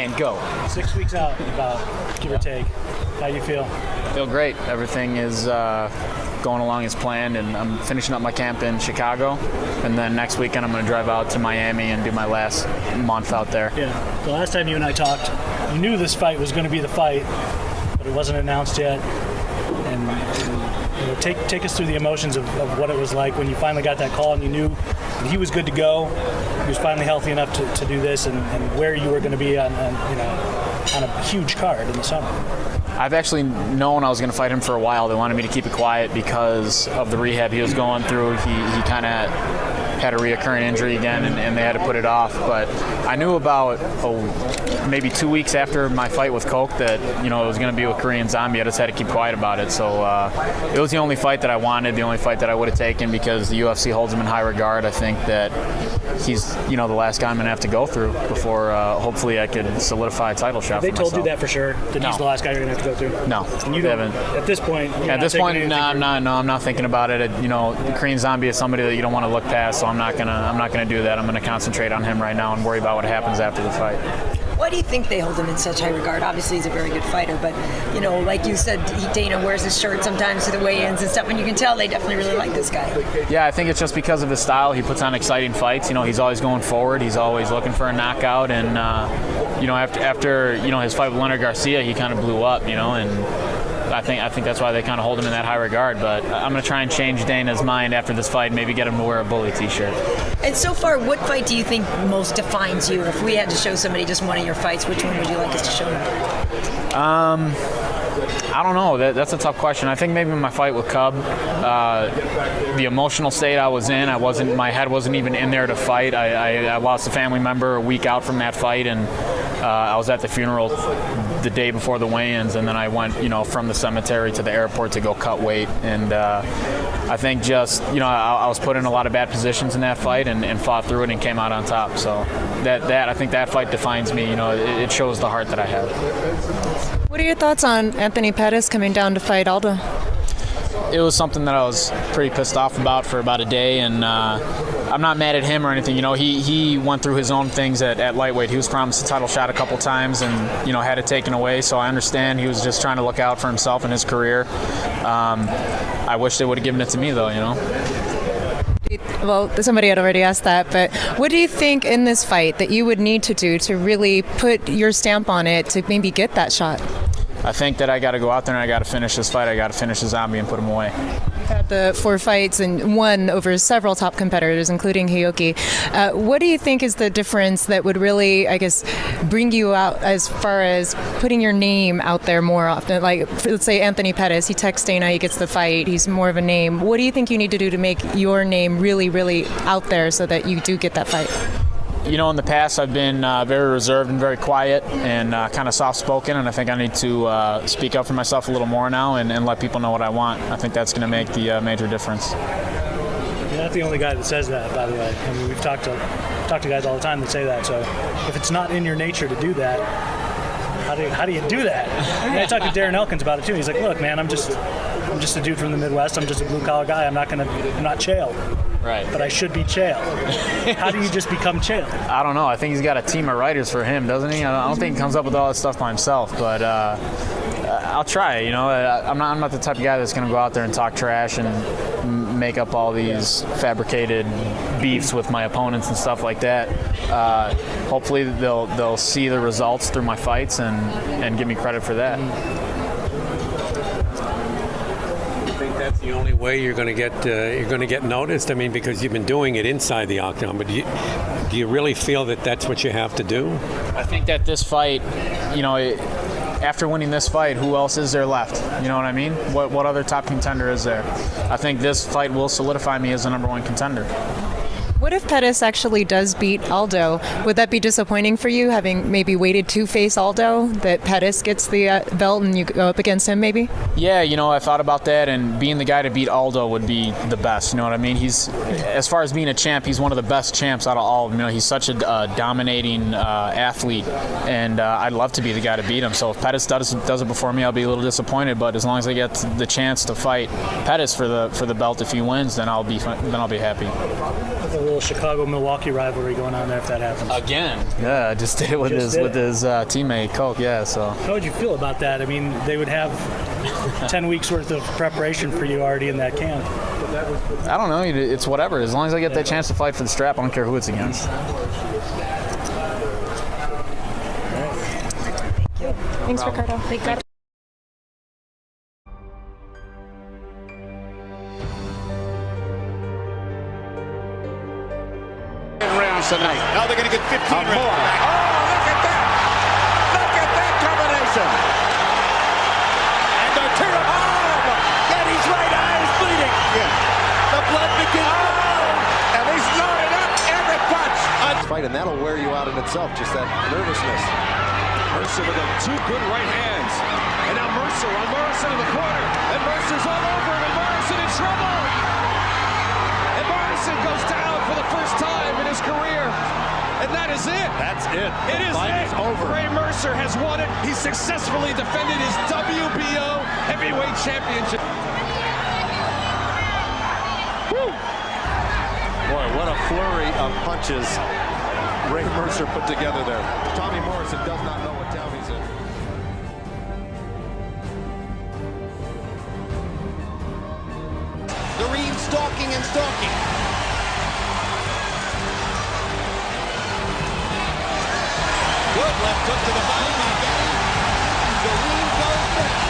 and go. 6 weeks out, about, give or take. How do you feel? Feel great. Everything is going along as planned, and I'm finishing up my camp in Chicago, and then next weekend I'm going to drive out to Miami and do my last month out there. Yeah. The last time you and I talked, you knew this fight was going to be the fight, but it wasn't announced yet. And take us through the emotions of what it was like when you finally got that call and you knew that he was good to go. He was finally healthy enough to do this, and where you were going to be on a huge card in the summer. I've actually known I was going to fight him for a while. They wanted me to keep it quiet because of the rehab he was going through. He kind of had a reoccurring injury again, and they had to put it off. But I knew about maybe 2 weeks after my fight with Coke that it was going to be with Korean Zombie. I just had to keep quiet about it. So it was the only fight that I wanted, the only fight that I would have taken because the UFC holds him in high regard. I think that he's the last guy I'm going to have to go through before hopefully I could solify a title shot. They for told myself. You that for sure? That No. He's the last guy you're going to have to go through? No, and you haven't. At this point, I'm not thinking about it. Korean Zombie is somebody that you don't want to look past, so I'm not gonna do that. I'm gonna concentrate on him right now and worry about what happens after the fight. Why do you think they hold him in such high regard? Obviously, he's a very good fighter, but like you said, Dana wears his shirt sometimes to the weigh-ins and stuff, and you can tell they definitely really like this guy. Yeah, I think it's just because of his style. He puts on exciting fights. He's always going forward. He's always looking for a knockout, and after his fight with Leonard Garcia, he kind of blew up. And I think that's why they kind of hold him in that high regard. But I'm going to try and change Dana's mind after this fight, maybe get him to wear a Bully t-shirt. And so far, what fight do you think most defines you? If we had to show somebody just one of your fights, which one would you like us to show them? I don't know. That's a tough question. I think maybe my fight with Cub, the emotional state I was in, my head wasn't even in there to fight. I lost a family member a week out from that fight, and I was at the funeral the day before the weigh-ins, and then I went, from the cemetery to the airport to go cut weight. And I think just, I was put in a lot of bad positions in that fight and fought through it and came out on top. So I think that fight defines me. It shows the heart that I have. What are your thoughts on Anthony Pettis coming down to fight Aldo? It was something that I was pretty pissed off about for about a day, and I'm not mad at him or anything. He went through his own things at lightweight. He was promised a title shot a couple times and, had it taken away, so I understand he was just trying to look out for himself and his career. I wish they would have given it to me, though, Well, somebody had already asked that, but what do you think in this fight that you would need to do to really put your stamp on it to maybe get that shot? I think that I got to go out there and I got to finish this fight. I got to finish the Zombie and put him away. You've had the 4 fights and won over several top competitors, including Hioki. What do you think is the difference that would really, bring you out as far as putting your name out there more often? Like, let's say Anthony Pettis, he texts Dana, he gets the fight, he's more of a name. What do you think you need to do to make your name really, really out there so that you do get that fight? In the past, I've been very reserved and very quiet and kind of soft-spoken, and I think I need to speak up for myself a little more now and let people know what I want. I think that's going to make the major difference. You're not the only guy that says that, by the way. I mean, we've talked to guys all the time that say that. So if it's not in your nature to do that, how do you do that? And I talked to Darren Elkins about it too. He's like, look, man, I'm just a dude from the Midwest. I'm just a blue-collar guy. I'm not Chael. Right. But I should be Chael. How do you just become Chael? I don't know. I think he's got a team of writers for him, doesn't he? I don't think he comes up with all that stuff by himself, but I'll try. I'm not the type of guy that's going to go out there and talk trash and make up all these fabricated beefs with my opponents and stuff like that. Hopefully they'll see the results through my fights and give me credit for that. That's the only way you're going to get noticed. I mean, because you've been doing it inside the octagon. But do you really feel that that's what you have to do? I think that this fight, after winning this fight, who else is there left? You know what I mean? What other top contender is there? I think this fight will solidify me as the #1 contender. What if Pettis actually does beat Aldo? Would that be disappointing for you, having maybe waited to face Aldo, that Pettis gets the belt and you go up against him maybe? Yeah, I thought about that, and being the guy to beat Aldo would be the best, you know what I mean? He's, as far as being a champ, he's one of the best champs out of all of them. He's such a dominating athlete, and I'd love to be the guy to beat him. So if Pettis does it before me, I'll be a little disappointed, but as long as I get the chance to fight Pettis for the belt if he wins, then I'll be happy. little Chicago-Milwaukee rivalry going on there if that happens. Again. Yeah, I just did it with his teammate Coke. Yeah. So. How would you feel about that? I mean, they would have 10 weeks worth of preparation for you already in that camp. I don't know. It's whatever. As long as I get that chance to fight for the strap, I don't care who it's against. Thanks, Ricardo. Rounds tonight. Now they're going to get 15 rounds. Oh, look at that! Look at that combination! And Arturo, Getty's right eye is bleeding. Yeah. The blood begins. And he's loaded up every punch. Fight, and that'll wear you out in itself, just that nervousness. Mercer with two good right hands. And now Mercer on Morrison in the corner. And Mercer's all over him, and Morrison in trouble. And Morrison goes down for the first time in his career. And that is it. That's it. It is it. Over. Ray Mercer has won it. He successfully defended his WBO heavyweight championship. Woo. Boy, what a flurry of punches Ray Mercer put together there. Tommy Morrison does not know what town he's in. Doreen stalking and stalking. Good left hook to the body by Getty. Doreen goes down.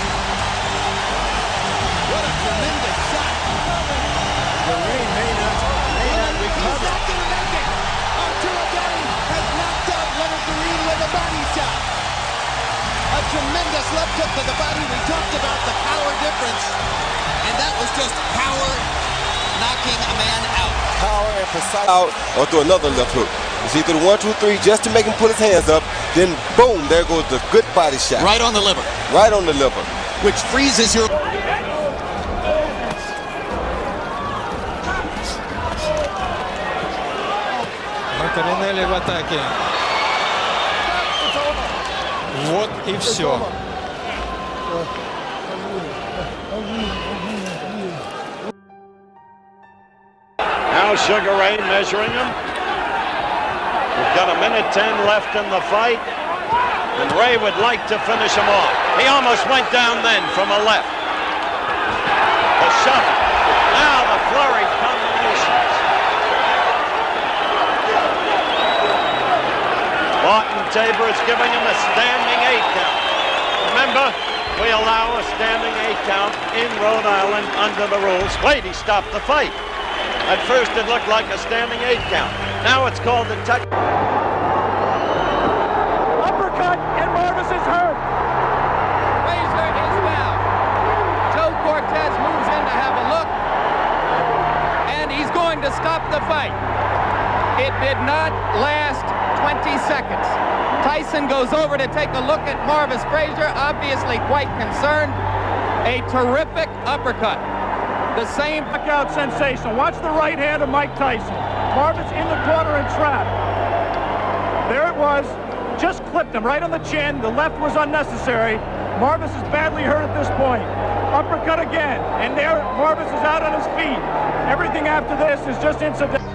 What a tremendous shot. Doreen may not recover. He's not going to make it. Arturo Getty has knocked out Leonard Doreen with a body shot. A tremendous left hook to the body. We talked about the power difference. And that was just power knocking a man out. Power and precise out or through another left hook. It's either the 1, 2, 3 just to make him put his hands up, then boom, there goes the good body shot. Right on the liver. Right on the liver. Which freezes your... Макаринелли в атаке. Вот и все. Now Sugar Ray measuring him. We've got 1:10 left in the fight. And Ray would like to finish him off. He almost went down then from a left. The shove. Now the flurry combinations. Barton Tabor is giving him a standing 8 count. Remember, we allow a standing 8 count in Rhode Island under the rules. Wait, he stopped the fight. At first it looked like a standing 8 count. Now it's called a touch. Uppercut, and Marvis is hurt. Razor is down. Joe Cortez moves in to have a look. And he's going to stop the fight. It did not last 20 seconds. Tyson goes over to take a look at Marvis Frazier, obviously quite concerned. A terrific uppercut. The same Knockout sensation. Watch the right hand of Mike Tyson. Marvis in the corner and trapped. There it was. Just clipped him right on the chin. The left was unnecessary. Marvis is badly hurt at this point. Uppercut again. And there, Marvis is out on his feet. Everything after this is just incidental.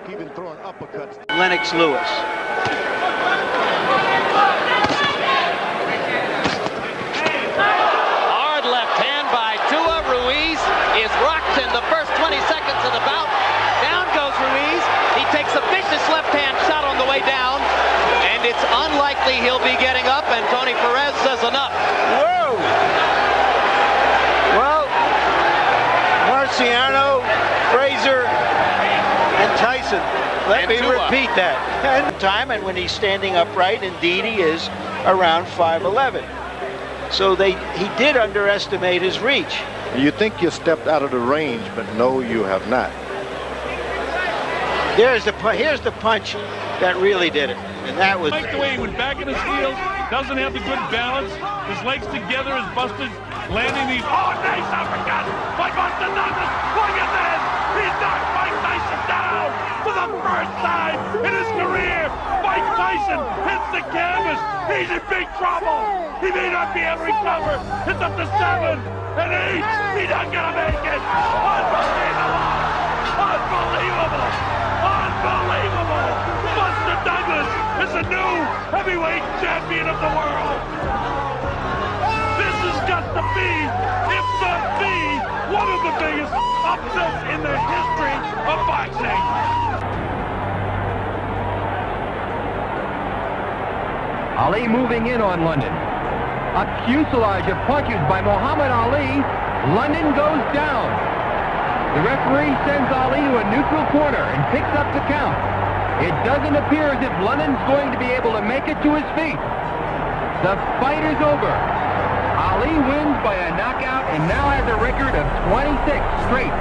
Even throwing uppercuts. Lennox Lewis. hard left hand by Tua. Ruiz is rocked in the first 20 seconds of the bout. Down goes Ruiz. He takes a vicious left hand shot on the way down. he'll be getting up, and Tony Perez says enough. Whoa! Well, Marciano, Fraser, and Tyson. Let me repeat that. And when he's standing upright, indeed he is around 5'11". So he did underestimate his reach. You think you stepped out of the range, but no, you have not. Here's the punch that really did it, and that was. Like the way he went back in his heels, doesn't have the good balance. His legs together, his busted, landing these. Oh, nice uppercut by Buster Douglas. Look at this. He's knocked Mike Tyson down for the first time in his career. Mike Tyson hits the canvas. He's in big trouble. He may not be able to recover. It's up to 7 and 8. He's not gonna make it. Unbelievable. Unbelievable. Unbelievable. Buster Douglas is the new heavyweight champion of the world. This has got to be, if not the, one of the biggest upsets in the history of boxing. Ali moving in on London. A fuselage of punches by Muhammad Ali. London goes down. The referee sends Ali to a neutral corner and picks up the count. It doesn't appear as if London's going to be able to make it to his feet. The fight is over. Ali wins by a knockout and now has a record of 26 straight.